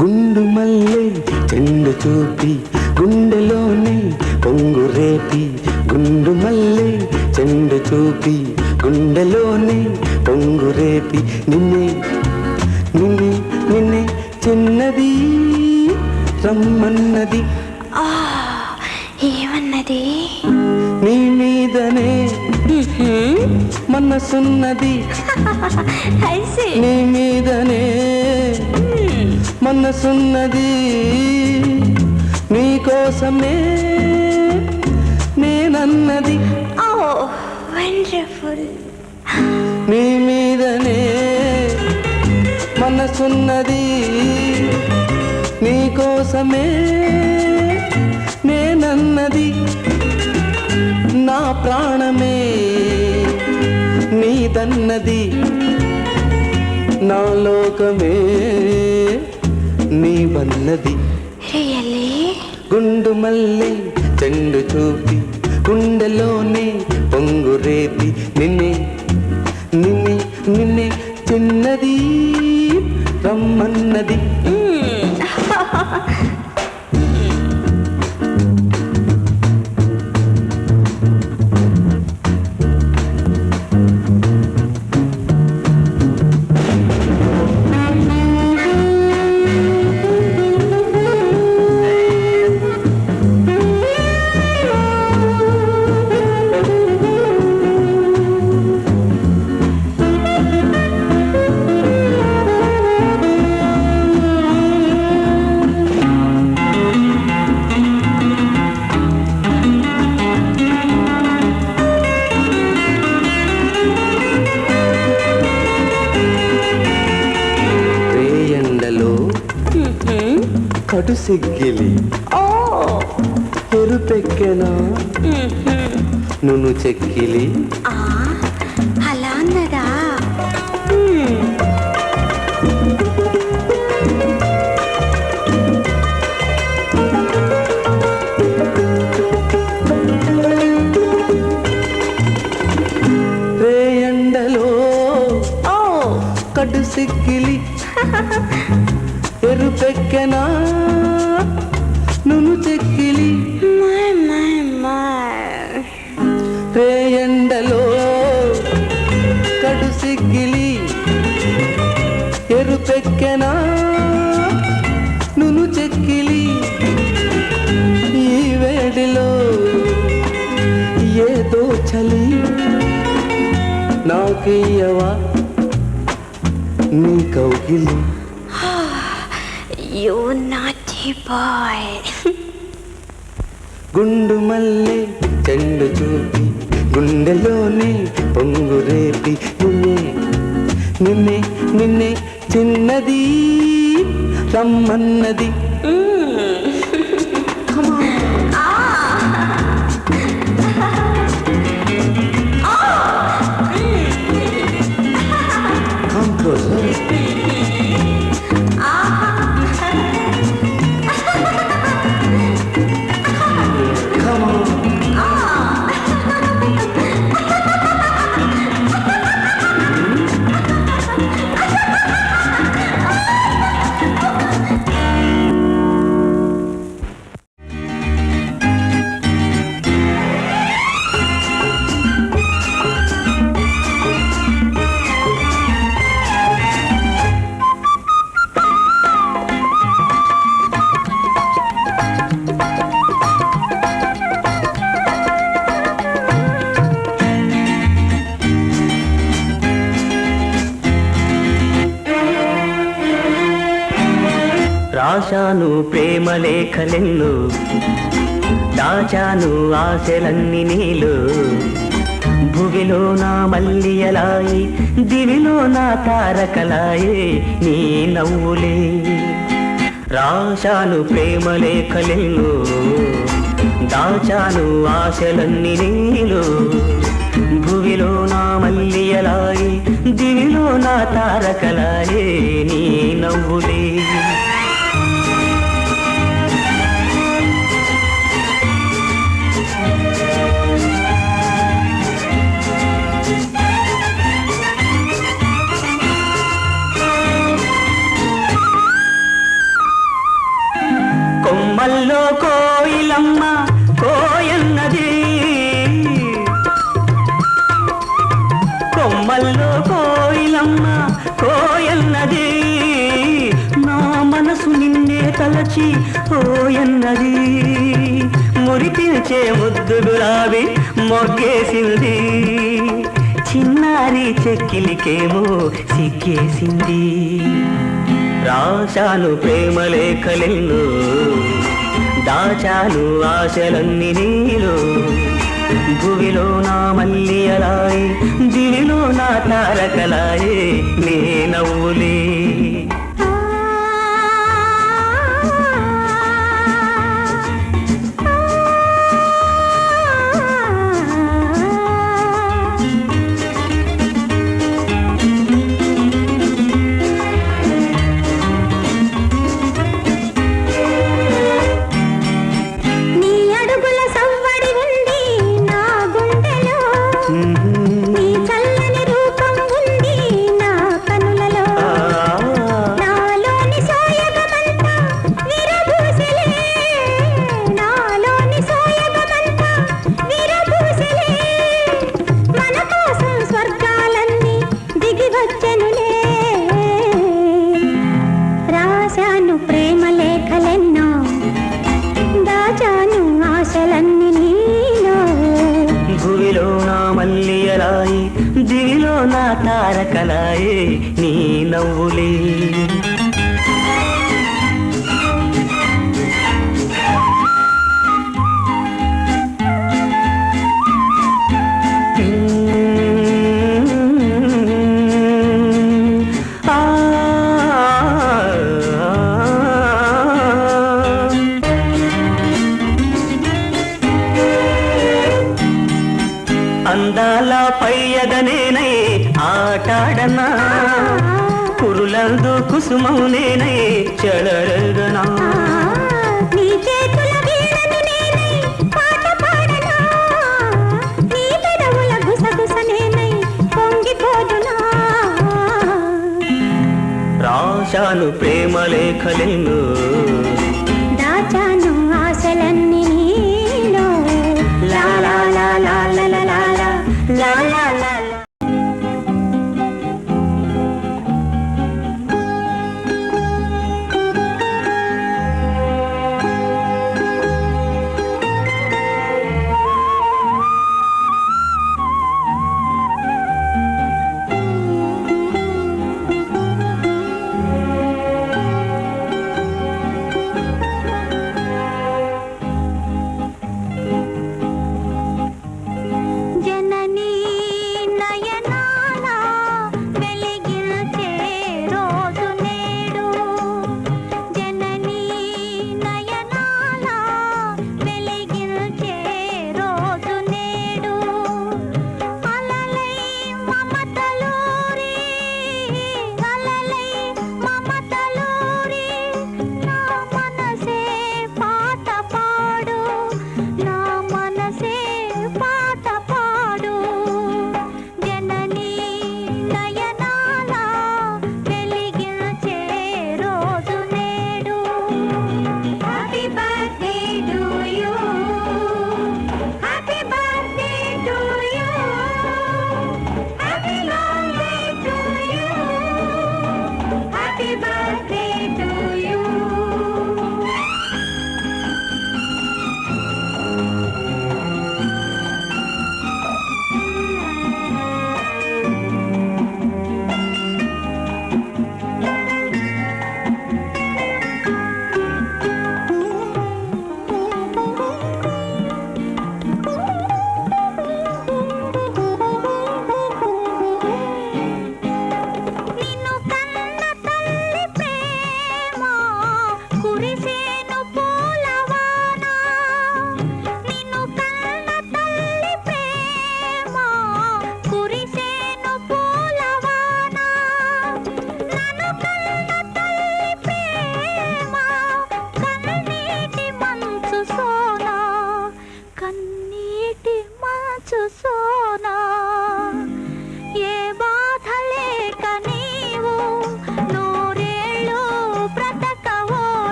గుండు మల్లె చెండు చూపి గుండెలోనే పొంగు రేపి, గుండు మల్లె చెండు చూపి గుండెలోనే పొంగు రేపి, నిన్నే నిన్నే నిన్నే చిన్నది రమ్మన్నది. ఏమన్నది? నీ మీదనే మనసున్నది, నీ మీదనే మనసున్నది, నీకోసమే నేనన్నది. వండర్ఫుల్. నీ మీదనే మనసున్నది, నీకోసమే నేనన్నది. నా ప్రాణమే నీదన్నది, నా లోకమే నీవన్నది. రియల్లీ? గుండు మల్లె చెండు చూపి గుండెలోనే పొంగు రేపి, నిన్నే నిన్నే నిన్నే చిన్నది రమ్మన్నది. కడు సిగ్గిలి ఎరుపెక్కెనా నును చెక్కిలి. అలా అన్నదా? రేయండలో కడు సిగ్గిలి ఎరుపెక్కెనా నును చెక్కిలి. రేయండలో కడు సిగ్గిలి ఎరుపెక్కెనా నును చెక్కిలి. ఈ వేడిలో ఏదో చలి నాకియ్యవా నీ కౌగిలి. You naughty boy. గుండు మల్లె చెండు చూపి గుండెలోనే పొంగు రేపి, నిన్నే నిన్నే నిన్నే చిన్నది రమ్మన్నది. Come closer. రాశాను ప్రేమ లేఖలెన్నో, దాచాను ఆశలన్నీ నీలో, భువిలో నా మల్లియలాయి దివిలో నా తారకలాయే నీ నవ్వులే రాశాను ప్రేమ లేఖలెన్నో దాచాను ఆశలన్నీ నీలో భువిలో నా మల్లియలాయి దివిలో నా తారకలాయే నీ నవ్వులే కొమ్మల్లో కోయిలమ్మ కోయన్నది కొమ్మల్లో కోయిలమ్మ కోయన్నది నా మనసు నిన్నే తలచి ఓయన్నది మురిపించే ముద్దు గులాబీ మొగ్గేసింది చిన్నారి చెక్కిలికేమో సిగ్గేసింది రాశాను ప్రేమ లేఖలెన్నో దాచాను ఆశలన్నీ నీలో భువిలో నా మల్లియలాయి దివిలో నా తారకలాయే నీ నవ్వులే భువిలో నా మల్లియలాయి దివిలో నా తారకలాయే నీ నవ్వులే అందాల పయ్యదనేనై ఆటాడనా కురులందు కుసుమం నేనై చెలరగనా నీ చేతుల వీణను నేనై పాట పాడనా నీ పెదవుల గుసగుస నేనై పొంగిపోదునా రాశాను ప్రేమ లేఖలెన్నో దాచాను ఆశలన్నీ నీలో లా లా లా లా లా లా లా లా